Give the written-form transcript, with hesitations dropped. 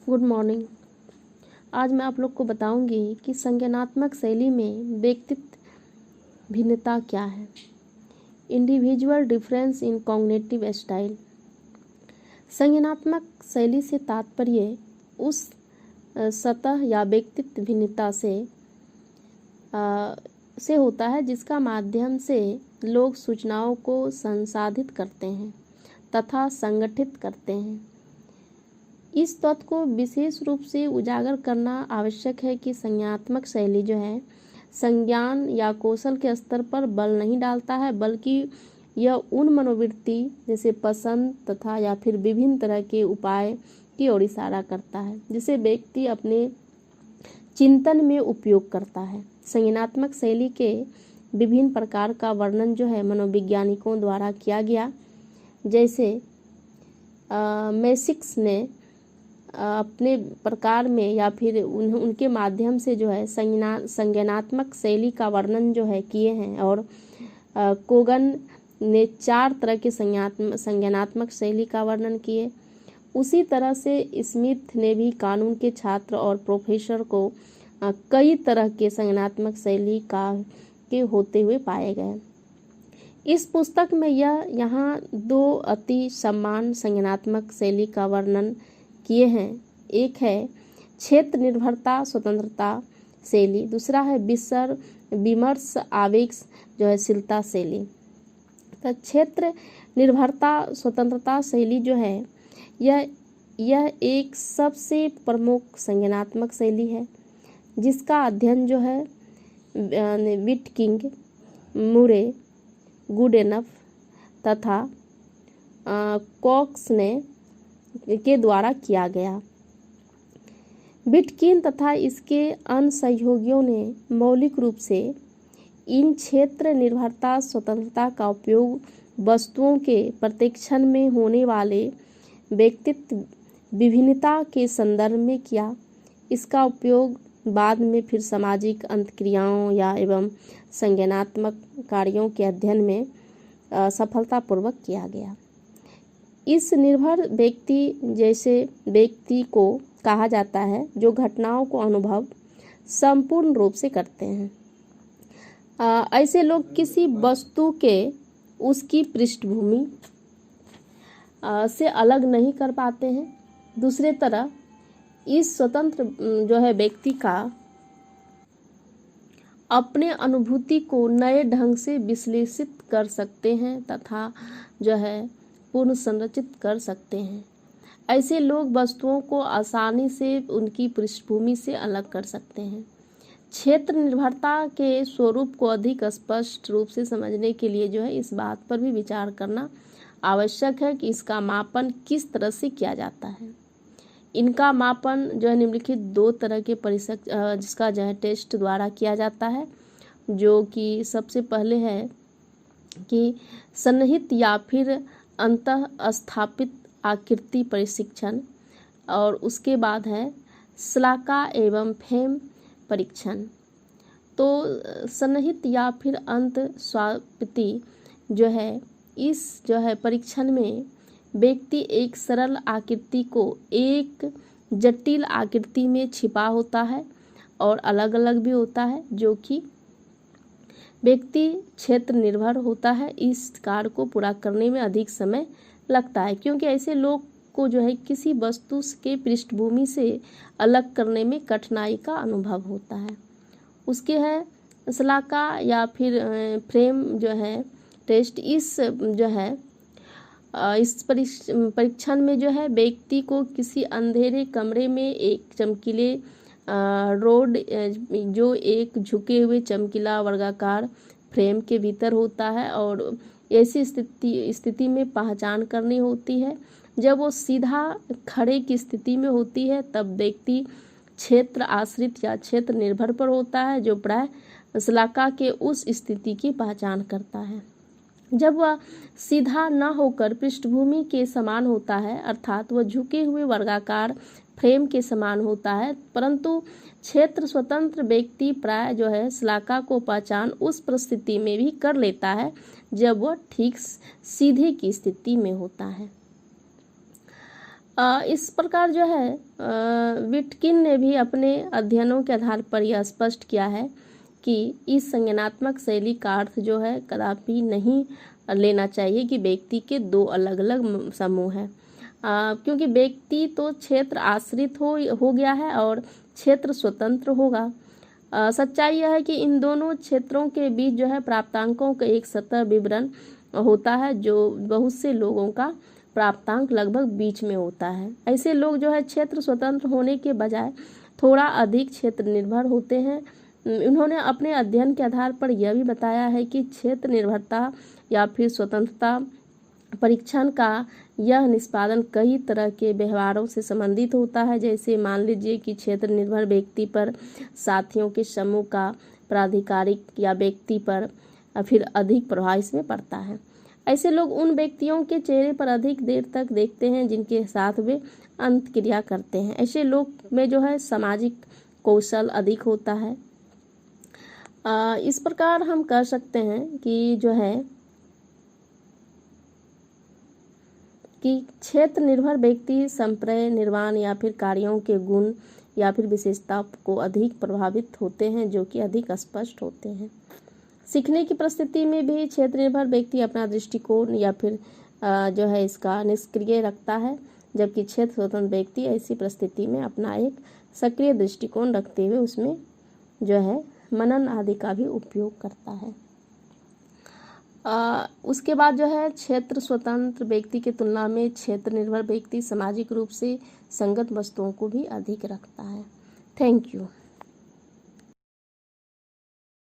Good morning. आज मैं आप लोग को बताऊंगी कि संज्ञानात्मक शैली में व्यक्तित्व भिन्नता क्या है। Individual difference in cognitive style. संज्ञानात्मक शैली से तात्पर्य उस सतह या व्यक्तित्व भिन्नता से होता है जिसका माध्यम से लोग सूचनाओं को संसाधित करते हैं तथा संगठित करते हैं। इस तथ्य को विशेष रूप से उजागर करना आवश्यक है कि संज्ञानात्मक शैली जो है संज्ञान या कौशल के स्तर पर बल नहीं डालता है, बल्कि यह उन मनोवृत्ति जैसे पसंद तथा या फिर विभिन्न तरह के उपाय की ओर इशारा करता है जिसे व्यक्ति अपने चिंतन में उपयोग करता है। संज्ञानात्मक शैली के विभिन्न प्रकार का वर्णन जो है मनोवैज्ञानिकों द्वारा किया गया, जैसे मेसिक्स ने अपने प्रकार में या फिर उनके माध्यम से जो है संज्ञानात्मक शैली का वर्णन जो है किए हैं, और कोगन ने 4 तरह के संज्ञानात्मक शैली का वर्णन किए। उसी तरह से स्मिथ ने भी कानून के छात्र और प्रोफेसर को कई तरह के संज्ञानात्मक शैली के होते हुए पाए गए। इस पुस्तक में यहाँ 2 अति समान संज्ञानात्मक शैली का वर्णन किए हैं। एक है क्षेत्र निर्भरता स्वतंत्रता शैली, दूसरा है विमर्श आवेगशीलता शैली। तो क्षेत्र निर्भरता स्वतंत्रता शैली जो है यह एक सबसे प्रमुख संज्ञानात्मक शैली है जिसका अध्ययन जो है विटकिंग, मुरे, गुडेनफ तथा कॉक्स के द्वारा किया गया। विटकिन तथा इसके अन्य सहयोगियों ने मौलिक रूप से इन क्षेत्र निर्भरता स्वतंत्रता का उपयोग वस्तुओं के प्रत्यक्षण में होने वाले व्यक्तित्व विभिन्नता के संदर्भ में किया। इसका उपयोग बाद में फिर सामाजिक अंतक्रियाओं या एवं संज्ञानात्मक कार्यों के अध्ययन में सफलतापूर्वक किया गया। इस निर्भर व्यक्ति जैसे व्यक्ति को कहा जाता है जो घटनाओं को अनुभव संपूर्ण रूप से करते हैं। ऐसे लोग किसी वस्तु के उसकी पृष्ठभूमि से अलग नहीं कर पाते हैं। दूसरे तरफ इस स्वतंत्र जो है व्यक्ति का अपने अनुभूति को नए ढंग से विश्लेषित कर सकते हैं तथा जो है पुनः संरचित कर सकते हैं। ऐसे लोग वस्तुओं को आसानी से उनकी पृष्ठभूमि से अलग कर सकते हैं। क्षेत्र निर्भरता के स्वरूप को अधिक स्पष्ट रूप से समझने के लिए जो है इस बात पर भी विचार करना आवश्यक है कि इसका मापन किस तरह से किया जाता है। इनका मापन जो है निम्नलिखित 2 तरह के जिसका जो है टेस्ट द्वारा किया जाता है, जो कि सबसे पहले है कि सन्निहित या फिर अंतः स्थापित आकृति परीक्षण, और उसके बाद है श्लाका एवं फेम परीक्षण। तो सन्निहित या फिर अंत स्वापिति जो है इस जो है परीक्षण में व्यक्ति एक सरल आकृति को एक जटिल आकृति में छिपा होता है और अलग अलग भी होता है, जो कि व्यक्ति क्षेत्र निर्भर होता है। इस कार्य को पूरा करने में अधिक समय लगता है क्योंकि ऐसे लोग को जो है किसी वस्तु के पृष्ठभूमि से अलग करने में कठिनाई का अनुभव होता है। उसके है श्लाका या फिर फ्रेम जो है टेस्ट। इस जो है इस परीक्षण में जो है व्यक्ति को किसी अंधेरे कमरे में एक चमकीले रोड जो एक झुके हुए चमकीला वर्गाकार फ्रेम के भीतर होता है, और ऐसी स्थिति में पहचान करनी होती है। जब वो सीधा खड़े की स्थिति में होती है तब व्यक्ति क्षेत्र आश्रित या क्षेत्र निर्भर पर होता है, जो प्राय श्लाका के उस स्थिति की पहचान करता है। जब वह सीधा न होकर पृष्ठभूमि के समान होता है, अर्थात वह झुके हुए वर्गाकार फ्रेम के समान होता है, परंतु क्षेत्र स्वतंत्र व्यक्ति प्राय जो है श्लाका को पहचान उस परिस्थिति में भी कर लेता है जब वह ठीक सीधे की स्थिति में होता है। इस प्रकार जो है विटकिन ने भी अपने अध्ययनों के आधार पर यह स्पष्ट किया है कि इस संज्ञानात्मक शैली का अर्थ जो है कदापि नहीं लेना चाहिए कि व्यक्ति के दो अलग अलग समूह हैं, क्योंकि व्यक्ति तो क्षेत्र आश्रित हो गया है और क्षेत्र स्वतंत्र होगा। सच्चाई यह है कि इन दोनों क्षेत्रों के बीच जो है प्राप्तांकों का एक सतह विवरण होता है, जो बहुत से लोगों का प्राप्तांक लगभग बीच में होता है। ऐसे लोग जो है क्षेत्र स्वतंत्र होने के बजाय थोड़ा अधिक क्षेत्र निर्भर होते हैं। उन्होंने अपने अध्ययन के आधार पर यह भी बताया है कि क्षेत्र निर्भरता या फिर स्वतंत्रता परीक्षण का यह निष्पादन कई तरह के व्यवहारों से संबंधित होता है। जैसे मान लीजिए कि क्षेत्र निर्भर व्यक्ति पर साथियों के समूह का प्राधिकारिक या व्यक्ति पर फिर अधिक प्रभाव इसमें पड़ता है। ऐसे लोग उन व्यक्तियों के चेहरे पर अधिक देर तक देखते हैं जिनके साथ वे अंतक्रिया करते हैं। ऐसे लोग में जो है सामाजिक कौशल अधिक होता है। इस प्रकार हम कह सकते हैं कि जो है कि क्षेत्र निर्भर व्यक्ति संप्रय निर्माण या फिर कार्यों के गुण या फिर विशेषता को अधिक प्रभावित होते हैं, जो कि अधिक स्पष्ट होते हैं। सीखने की परिस्थिति में भी क्षेत्र निर्भर व्यक्ति अपना दृष्टिकोण या फिर जो है इसका निष्क्रिय रखता है, जबकि क्षेत्र स्वतंत्र व्यक्ति ऐसी परिस्थिति में अपना एक सक्रिय दृष्टिकोण रखते हुए उसमें जो है मनन आदि का भी उपयोग करता है। उसके बाद जो है क्षेत्र स्वतंत्र व्यक्ति की तुलना में क्षेत्र निर्भर व्यक्ति सामाजिक रूप से संगत वस्तुओं को भी अधिक रखता है। Thank you.